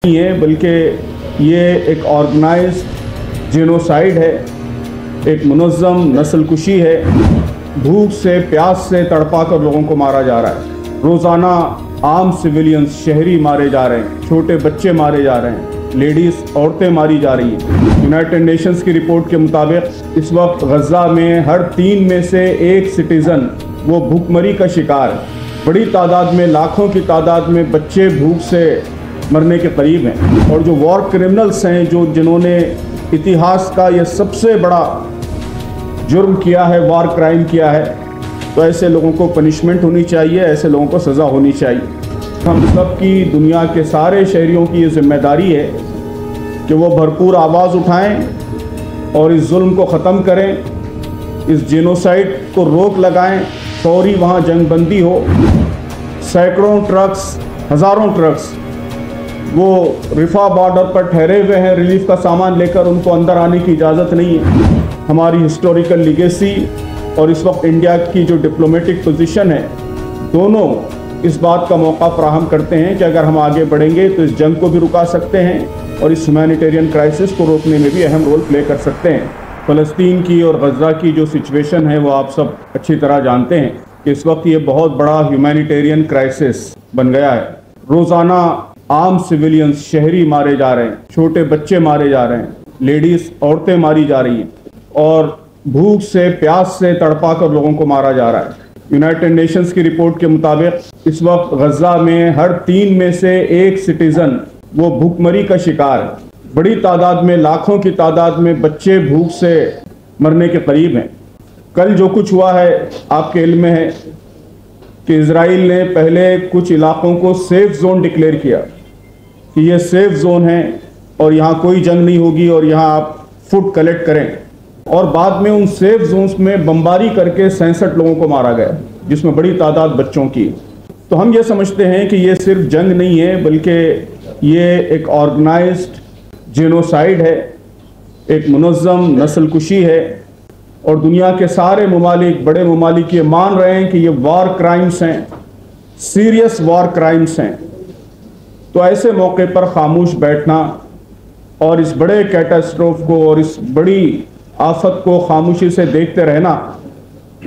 नहीं है, बल्कि ये एक ऑर्गेनाइज्ड जेनोसाइड है, एक मुनज़्ज़म नस्लकुशी है। भूख से प्यास से तड़पा कर लोगों को मारा जा रहा है। रोज़ाना आम सिविलियंस शहरी मारे जा रहे हैं, छोटे बच्चे मारे जा रहे हैं, लेडीज़ औरतें मारी जा रही हैं। यूनाइटेड नेशंस की रिपोर्ट के मुताबिक इस वक्त गज़ा में हर 3 में से 1 सिटीज़न वो भूखमरी का शिकार है। बड़ी तादाद में, लाखों की तादाद में बच्चे भूख से मरने के करीब हैं। और जो वॉर क्रिमिनल्स हैं, जिन्होंने इतिहास का ये सबसे बड़ा जुर्म किया है, वॉर क्राइम किया है, तो ऐसे लोगों को पनिशमेंट होनी चाहिए, ऐसे लोगों को सज़ा होनी चाहिए। हम सब की, दुनिया के सारे शहरियों की ये जिम्मेदारी है कि वो भरपूर आवाज़ उठाएं और इस जुल्म को ख़त्म करें, इस जेनोसाइड को रोक लगाएं, फौरी वहाँ जंगबंदी हो। सैकड़ों ट्रक्स, हज़ारों ट्रक्स वो रिफा बॉर्डर पर ठहरे हुए हैं रिलीफ का सामान लेकर, उनको अंदर आने की इजाज़त नहीं है। हमारी हिस्टोरिकल लीगेसी और इस वक्त इंडिया की जो डिप्लोमेटिक पोजीशन है, दोनों इस बात का मौका फराहम करते हैं कि अगर हम आगे बढ़ेंगे तो इस जंग को भी रुका सकते हैं और इस ह्यूमैनिटेरियन क्राइसिस को रोकने में भी अहम रोल प्ले कर सकते हैं। फ़लस्तीन की और गज़ा की जो सिचुएशन है वो आप सब अच्छी तरह जानते हैं कि इस वक्त ये बहुत बड़ा ह्यूमैनिटेरियन क्राइसिस बन गया है। रोज़ाना आम सिविलियंस शहरी मारे जा रहे हैं, छोटे बच्चे मारे जा रहे हैं, लेडीज़ औरतें मारी जा रही हैं और भूख से प्यास से तड़पा कर लोगों को मारा जा रहा है। यूनाइटेड नेशंस की रिपोर्ट के मुताबिक इस वक्त गज़ा में हर 3 में से 1 सिटीज़न वो भूखमरी का शिकार है। बड़ी तादाद में, लाखों की तादाद में बच्चे भूख से मरने के करीब हैं। कल जो कुछ हुआ है आपके इल्म में है कि इजराइल ने पहले कुछ इलाकों को सेफ जोन डिक्लेयर किया कि ये सेफ जोन है और यहाँ कोई जंग नहीं होगी और यहाँ आप फूड कलेक्ट करें, और बाद में उन सेफ जोन्स में बमबारी करके 67 लोगों को मारा गया, जिसमें बड़ी तादाद बच्चों की। तो हम ये समझते हैं कि ये सिर्फ जंग नहीं है, बल्कि ये एक ऑर्गेनाइज्ड जेनोसाइड है, एक मुनज़्ज़म नस्लकुशी है और दुनिया के सारे ममालिक, बड़े ममालिक ये मान रहे हैं कि ये वॉर क्राइम्स हैं, सीरियस वॉर क्राइम्स हैं। तो ऐसे मौके पर खामोश बैठना और इस बड़े कैटास्ट्रोफ को और इस बड़ी आफत को खामोशी से देखते रहना,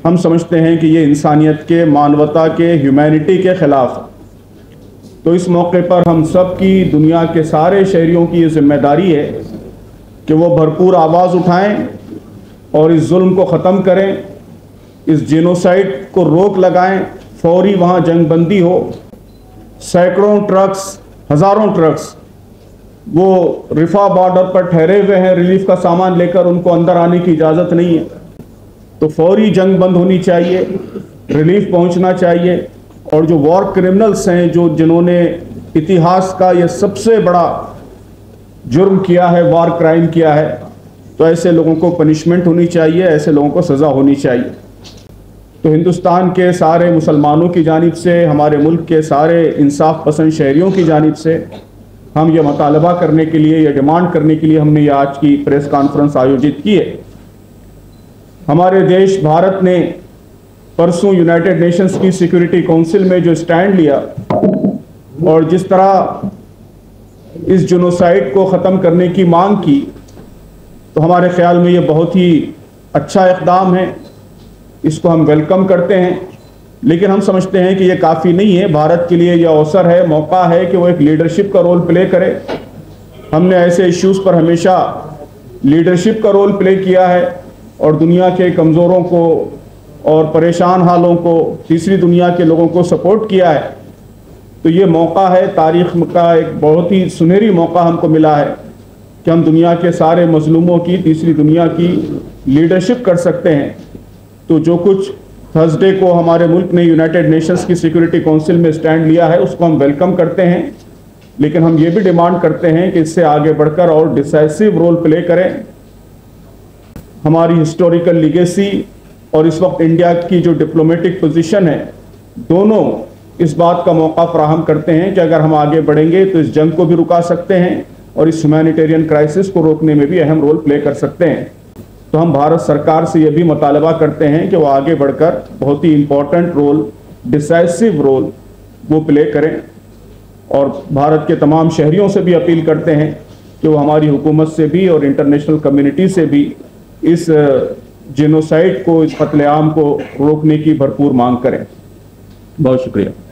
हम समझते हैं कि ये इंसानियत के, मानवता के, ह्यूमैनिटी के ख़िलाफ़। तो इस मौके पर हम सब की, दुनिया के सारे शहरियों की ये जिम्मेदारी है कि वो भरपूर आवाज़ उठाएं और इस जुल्म को ख़त्म करें, इस जेनोसाइड को रोक लगाएं, फौरी वहाँ जंगबंदी हो। सैकड़ों ट्रक्स, हज़ारों ट्रक्स वो रिफा बॉर्डर पर ठहरे हुए हैं रिलीफ का सामान लेकर, उनको अंदर आने की इजाज़त नहीं है। तो फौरी जंग बंद होनी चाहिए, रिलीफ पहुंचना चाहिए और जो वॉर क्रिमिनल्स हैं, जिन्होंने इतिहास का ये सबसे बड़ा जुर्म किया है, वॉर क्राइम किया है, तो ऐसे लोगों को पनिशमेंट होनी चाहिए, ऐसे लोगों को सज़ा होनी चाहिए। तो हिंदुस्तान के सारे मुसलमानों की जानिब से, हमारे मुल्क के सारे इंसाफ पसंद शहरियों की जानिब से हम ये मुतालबा करने के लिए, ये डिमांड करने के लिए हमने ये आज की प्रेस कॉन्फ्रेंस आयोजित की है। हमारे देश भारत ने परसों यूनाइटेड नेशंस की सिक्योरिटी काउंसिल में जो स्टैंड लिया और जिस तरह इस जेनोसाइड को ख़त्म करने की मांग की, तो हमारे ख्याल में ये बहुत ही अच्छा इक़दाम है, इसको हम वेलकम करते हैं। लेकिन हम समझते हैं कि ये काफ़ी नहीं है। भारत के लिए यह अवसर है, मौका है कि वो एक लीडरशिप का रोल प्ले करे। हमने ऐसे इश्यूज़ पर हमेशा लीडरशिप का रोल प्ले किया है और दुनिया के कमज़ोरों को और परेशान हालों को, तीसरी दुनिया के लोगों को सपोर्ट किया है। तो ये मौका है, तारीख़ का एक बहुत ही सुनहरी मौका हमको मिला है कि हम दुनिया के सारे मज़लूमों की, तीसरी दुनिया की लीडरशिप कर सकते हैं। तो जो कुछ थर्सडे को हमारे मुल्क ने यूनाइटेड नेशंस की सिक्योरिटी काउंसिल में स्टैंड लिया है, उसको हम वेलकम करते हैं। लेकिन हम ये भी डिमांड करते हैं कि इससे आगे बढ़कर और डिसाइसिव रोल प्ले करें। हमारी हिस्टोरिकल लीगेसी और इस वक्त इंडिया की जो डिप्लोमेटिक पोजीशन है, दोनों इस बात का मौका फराहम करते हैं कि अगर हम आगे बढ़ेंगे तो इस जंग को भी रुका सकते हैं और इस ह्यूमैनिटेरियन क्राइसिस को रोकने में भी अहम रोल प्ले कर सकते हैं। तो हम भारत सरकार से ये भी मुतालबा करते हैं कि वो आगे बढ़कर बहुत ही इम्पोर्टेंट रोल, डिसाइसिव रोल वो प्ले करें और भारत के तमाम शहरियों से भी अपील करते हैं कि वो हमारी हुकूमत से भी और इंटरनेशनल कम्युनिटी से भी इस जेनोसाइड को, इस कत्लेआम को रोकने की भरपूर मांग करें। बहुत शुक्रिया।